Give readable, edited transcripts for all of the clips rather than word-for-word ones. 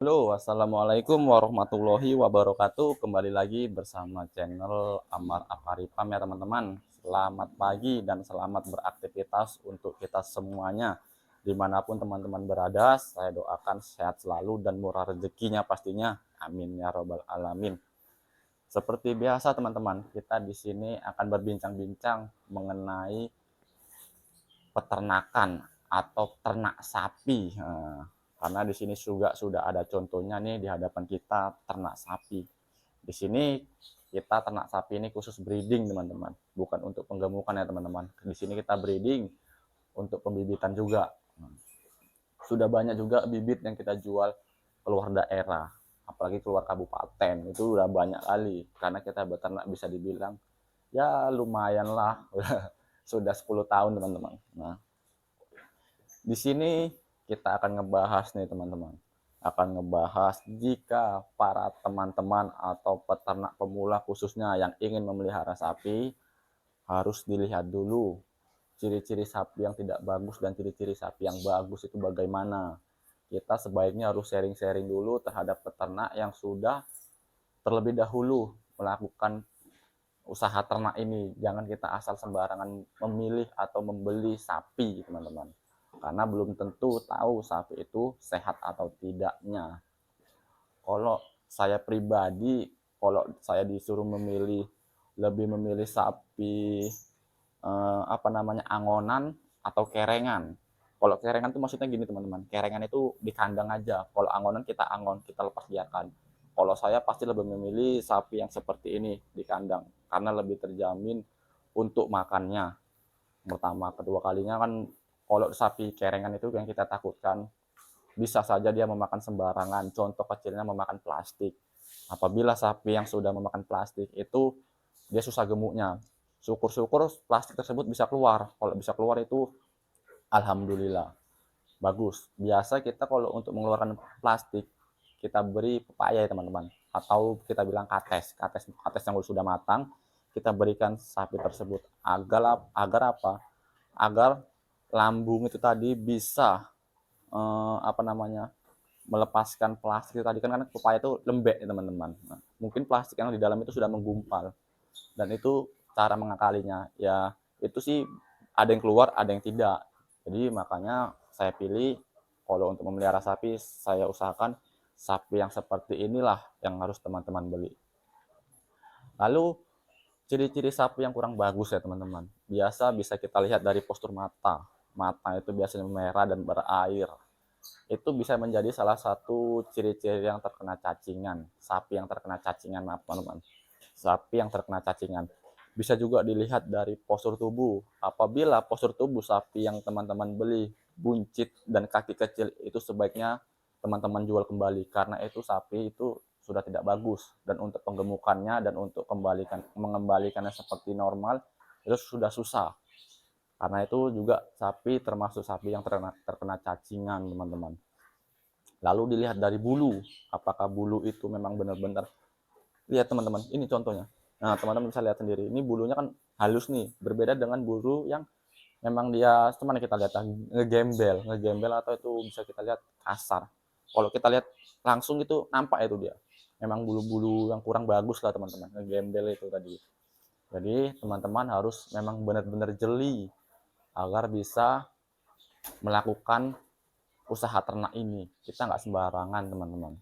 Halo, assalamualaikum warahmatullahi wabarakatuh. Kembali lagi bersama channel Amar Aparipam ya teman-teman. Selamat pagi dan selamat beraktivitas untuk kita semuanya. Dimanapun teman-teman berada, saya doakan sehat selalu dan murah rezekinya pastinya. Amin ya robbal alamin. Seperti biasa teman-teman, kita di sini akan berbincang-bincang mengenai peternakan atau ternak sapi. Karena di sini juga sudah ada contohnya nih di hadapan kita ternak sapi. Di sini kita ternak sapi ini khusus breeding teman-teman, bukan untuk penggemukan ya teman-teman. Di sini kita breeding untuk pembibitan juga. Sudah banyak juga bibit yang kita jual keluar daerah, apalagi keluar kabupaten itu udah banyak kali. Karena kita beternak bisa dibilang ya lumayan lah, sudah 10 tahun teman-teman. Nah, di sini kita akan ngebahas nih teman-teman. Akan ngebahas jika para teman-teman atau peternak pemula khususnya yang ingin memelihara sapi, harus dilihat dulu ciri-ciri sapi yang tidak bagus dan ciri-ciri sapi yang bagus itu bagaimana. Kita sebaiknya harus sharing-sharing dulu terhadap peternak yang sudah terlebih dahulu melakukan usaha ternak ini. Jangan kita asal sembarangan memilih atau membeli sapi teman-teman, karena belum tentu tahu sapi itu sehat atau tidaknya. Kalau saya pribadi, kalau saya disuruh memilih, lebih memilih sapi angonan atau kerengan. Kalau kerengan itu maksudnya gini teman-teman, kerengan itu di kandang aja. Kalau angonan kita angon, kita lepas biarkan. Kalau saya pasti lebih memilih sapi yang seperti ini di kandang, karena lebih terjamin untuk makannya. Pertama, kedua kalinya kan kalau sapi kerengan itu yang kita takutkan bisa saja dia memakan sembarangan. Contoh kecilnya memakan plastik. Apabila sapi yang sudah memakan plastik itu dia susah gemuknya. Syukur-syukur plastik tersebut bisa keluar. Kalau bisa keluar itu alhamdulillah bagus. Biasa kita kalau untuk mengeluarkan plastik kita beri pepaya ya teman-teman, atau kita bilang kates, kates yang sudah matang kita berikan sapi tersebut agar agar apa? Agar lambung itu tadi bisa melepaskan plastik itu tadi kan, karena pepaya itu lembek ya teman-teman. Nah, mungkin plastik yang di dalam itu sudah menggumpal dan itu cara mengakalinya ya, itu sih ada yang keluar ada yang tidak. Jadi makanya saya pilih kalau untuk memelihara sapi, saya usahakan sapi yang seperti inilah yang harus teman-teman beli. Lalu ciri-ciri sapi yang kurang bagus ya teman-teman, biasa bisa kita lihat dari postur mata. Mata itu biasanya merah dan berair, itu bisa menjadi salah satu ciri-ciri yang terkena cacingan. Sapi yang terkena cacingan, maaf teman-teman, sapi yang terkena cacingan. Bisa juga dilihat dari postur tubuh. Apabila postur tubuh sapi yang teman-teman beli buncit dan kaki kecil, itu sebaiknya teman-teman jual kembali, karena itu sapi itu sudah tidak bagus, dan untuk penggemukannya dan untuk mengembalikannya seperti normal itu sudah susah. Karena itu juga sapi termasuk sapi yang terkena cacingan teman-teman. Lalu dilihat dari bulu, apakah bulu itu memang benar-benar, lihat teman-teman, ini contohnya. Nah teman-teman bisa lihat sendiri, ini bulunya kan halus nih, berbeda dengan bulu yang memang dia cuman kita lihat ngegembel atau itu bisa kita lihat kasar. Kalau kita lihat langsung itu nampak itu dia memang bulu-bulu yang kurang bagus lah teman-teman, ngegembel itu tadi. Jadi teman-teman harus memang benar-benar jeli agar bisa melakukan usaha ternak ini. Kita nggak sembarangan teman-teman.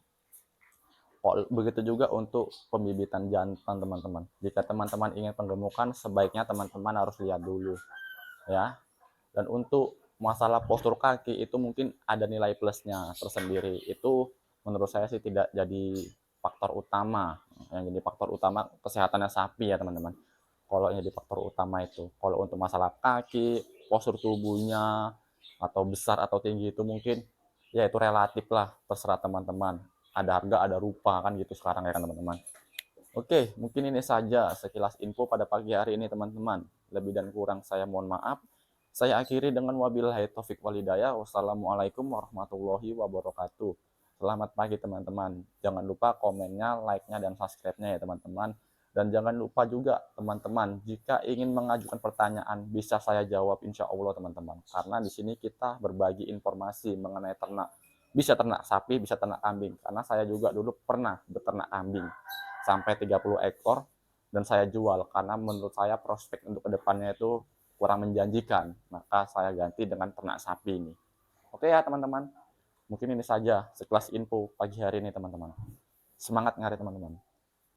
Begitu juga untuk pembibitan jantan teman-teman. Jika teman-teman ingin penggemukan, sebaiknya teman-teman harus lihat dulu ya. Dan untuk masalah postur kaki itu mungkin ada nilai plusnya tersendiri. Itu menurut saya sih tidak jadi faktor utama. Yang jadi faktor utama kesehatannya sapi ya teman-teman. Kalau yang jadi faktor utama itu, kalau untuk masalah kaki, postur tubuhnya atau besar atau tinggi itu mungkin ya itu relatif lah, terserah teman-teman. Ada harga ada rupa kan gitu sekarang ya kan teman-teman. Oke, mungkin ini saja sekilas info pada pagi hari ini teman-teman. Lebih dan kurang saya mohon maaf. Saya akhiri dengan wabillahi taufik walhidayah. Wassalamualaikum warahmatullahi wabarakatuh. Selamat pagi teman-teman. Jangan lupa komennya, like-nya, dan subscribe-nya ya teman-teman. Dan jangan lupa juga teman-teman, jika ingin mengajukan pertanyaan bisa saya jawab insya Allah teman-teman. Karena di sini kita berbagi informasi mengenai ternak, bisa ternak sapi, bisa ternak kambing. Karena saya juga dulu pernah beternak kambing sampai 30 ekor dan saya jual karena menurut saya prospek untuk kedepannya itu kurang menjanjikan. Maka saya ganti dengan ternak sapi ini. Oke ya teman-teman, mungkin ini saja sekelas info pagi hari ini teman-teman. Semangat ngari teman-teman.